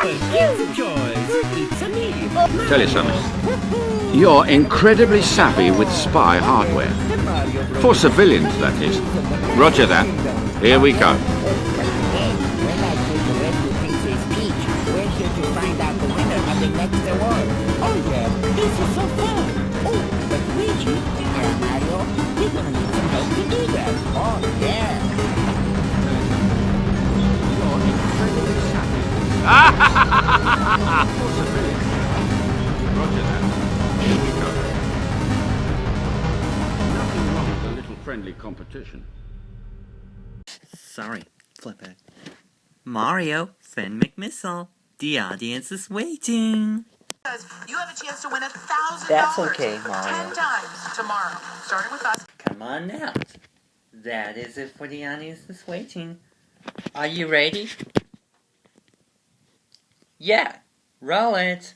Here's a choice. It's a me. Tell you something. You're incredibly savvy with spy hardware. For civilians, that is. Roger that. Here we go. Hey, we're not here to rescue Princess Peach. We're here to find out the winner of the next award. Oh yeah, this is so fun. Oh, but Luigi and Mario, we're gonna need some help to do that. Oh, yeah. You're incredibly savvy. For civilians. Roger that. Here we go. Nothing wrong with a little friendly competition. Sorry, flip it. Mario, Finn McMissile. The audience is waiting. You have a chance to win $1,000. That's okay, Mario. 10 times tomorrow, starting with us. Come on out. That is it for the audience is waiting. Are you ready? Yeah, roll it.